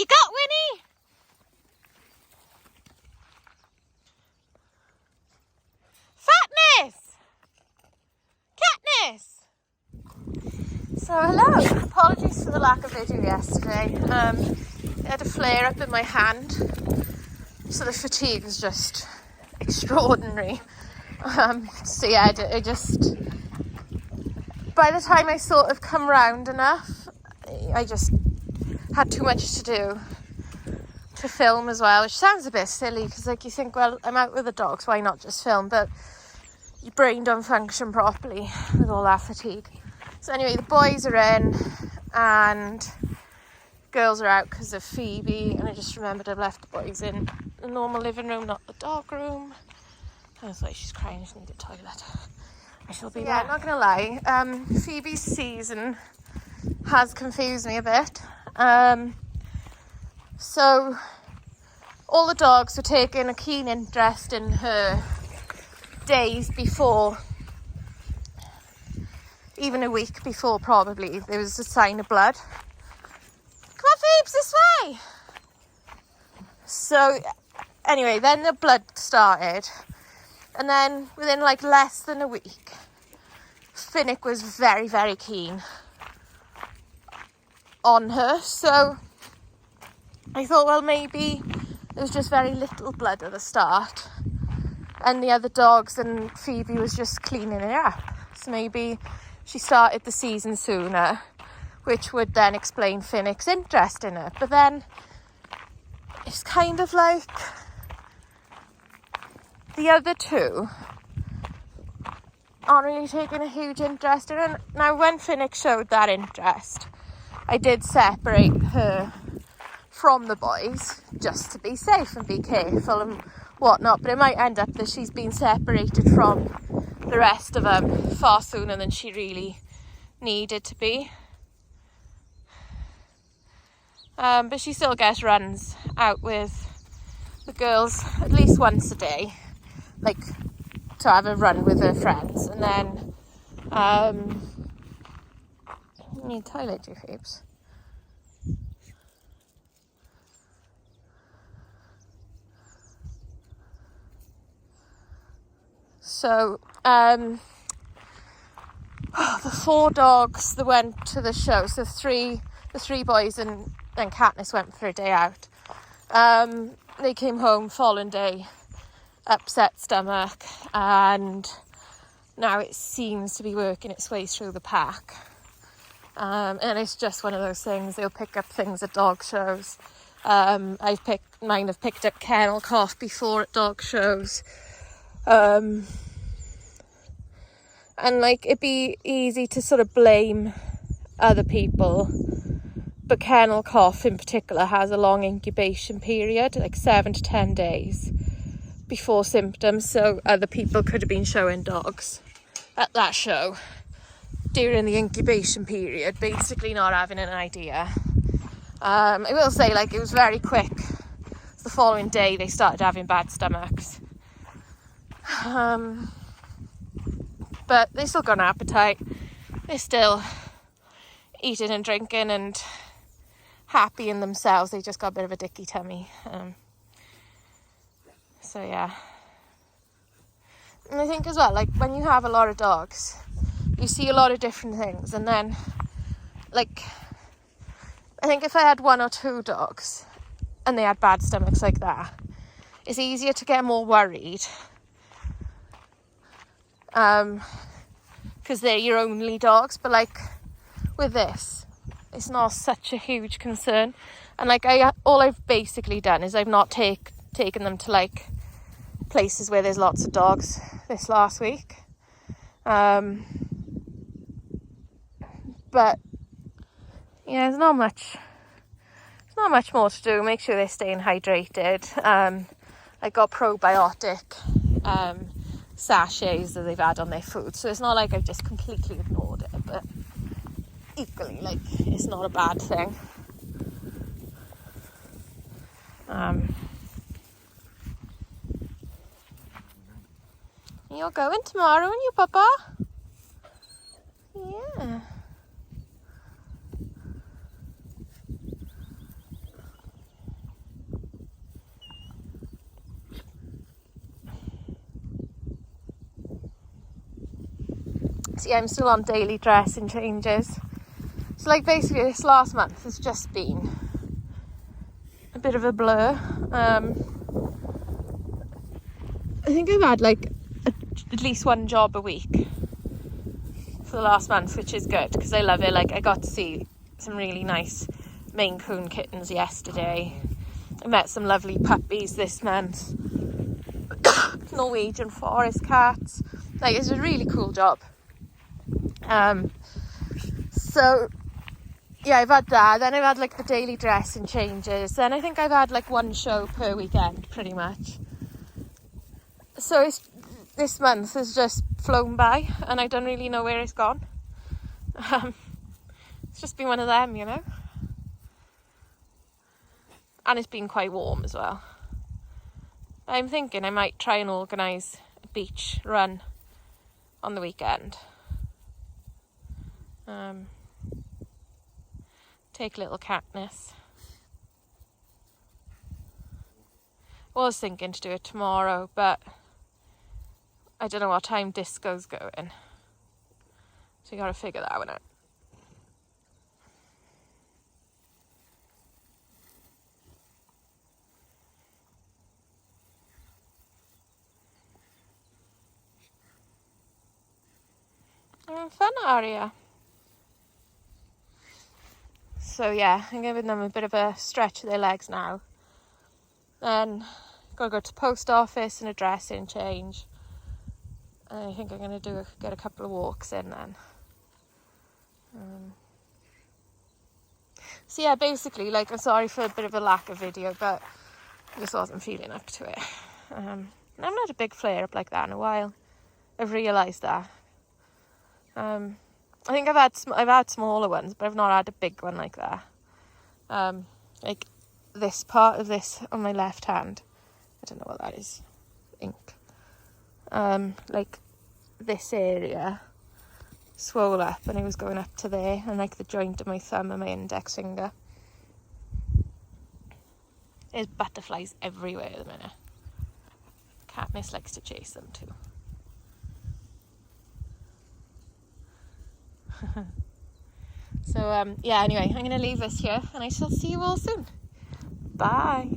you got, Winnie? Fatness! Katniss! So hello, apologies for the lack of video yesterday. I had a flare up in my hand, so the fatigue was just extraordinary. So yeah, I just, by the time I sort of come round enough, I just had too much to do to film as well, which sounds a bit silly because like you think, well, I'm out with the dogs, why not just film? But your brain don't function properly with all that fatigue. So anyway, the boys are in and girls are out because of Phoebe, and I just remembered I've left the boys in the normal living room, not the dog room. I was like, she's crying, she needs a toilet. I shall be back. Not gonna lie, Phoebe's season has confused me a bit. So all the dogs were taking a keen interest in her days before, even a week before probably, there was a sign of blood. Come on, Phoebes, this way! So anyway, then the blood started, and then within like less than a week, Finnick was very, very keen on her. So I thought, well, maybe there was just very little blood at the start, and the other dogs and Phoebe was just cleaning it up. So maybe she started the season sooner, which would then explain Finnick's interest in her. But then it's kind of like the other two aren't really taking a huge interest in her. Now, when Finnick showed that interest, I did separate her from the boys just to be safe and be careful and whatnot, but it might end up that she's been separated from the rest of them far sooner than she really needed to be. But she still gets runs out with the girls at least once a day, like to have a run with her friends. And then you need toilet, you Phoebes. So the 4 dogs that went to the show, so the three boys and Katniss went for a day out. They came home following day, upset stomach, and now it seems to be working its way through the pack. And it's just one of those things, they'll pick up things at dog shows. Mine have picked up kennel cough before at dog shows. And like, it'd be easy to sort of blame other people, but kennel cough in particular has a long incubation period, like 7 to 10 days before symptoms. So other people could have been showing dogs at that show during the incubation period, basically not having an idea. I will say, like, it was very quick. The following day they started having bad stomachs. But they still got an appetite. They're still eating and drinking and happy in themselves. They just got a bit of a dicky tummy. So yeah. And I think as well, like, when you have a lot of dogs, you see a lot of different things. And then, like, I think if I had 1 or 2 dogs and they had bad stomachs like that, it's easier to get more worried. Because they're your only dogs. But like with this, it's not such a huge concern. And like, all I've basically done is I've not taken them to like places where there's lots of dogs this last week. But yeah, there's not much more to do. Make sure they're staying hydrated. I got probiotic sachets that they've had on their food, so it's not like I've just completely ignored it, but equally, like, it's not a bad thing. You're going tomorrow, aren't you, Papa? Yeah. So yeah, I'm still on daily dressing changes. So like basically this last month has just been a bit of a blur. I think I've had like at least one job a week for the last month, which is good because I love it. Like I got to see some really nice Maine Coon kittens yesterday. I met some lovely puppies this month. Norwegian forest cats. Like it's a really cool job. So yeah, I've had that. Then I've had like the daily dressing changes. Then I think I've had like one show per weekend, pretty much. So this month has just flown by, and I don't really know where it's gone. It's just been one of them, you know. And it's been quite warm as well. I'm thinking I might try and organise a beach run on the weekend. Take little Katniss. I was thinking to do it tomorrow, but I don't know what time disco's going. So you gotta figure that one out. Fun area. So yeah, I'm giving them a bit of a stretch of their legs now. Then gotta go to the post office and a dressing change. And I think I'm gonna get a couple of walks in then. So yeah, basically, like, I'm sorry for a bit of a lack of video, but I just wasn't feeling up to it. I'm not a big flare up like that in a while. I've realised that. I think I've had smaller ones, but I've not had a big one like that. Like this part of this on my left hand, I don't know what that is, ink. Like this area swole up, and it was going up to there, and like the joint of my thumb and my index finger. There's butterflies everywhere at the minute. Katniss likes to chase them too. So yeah, anyway, I'm going to leave this here, and I shall see you all soon. Bye.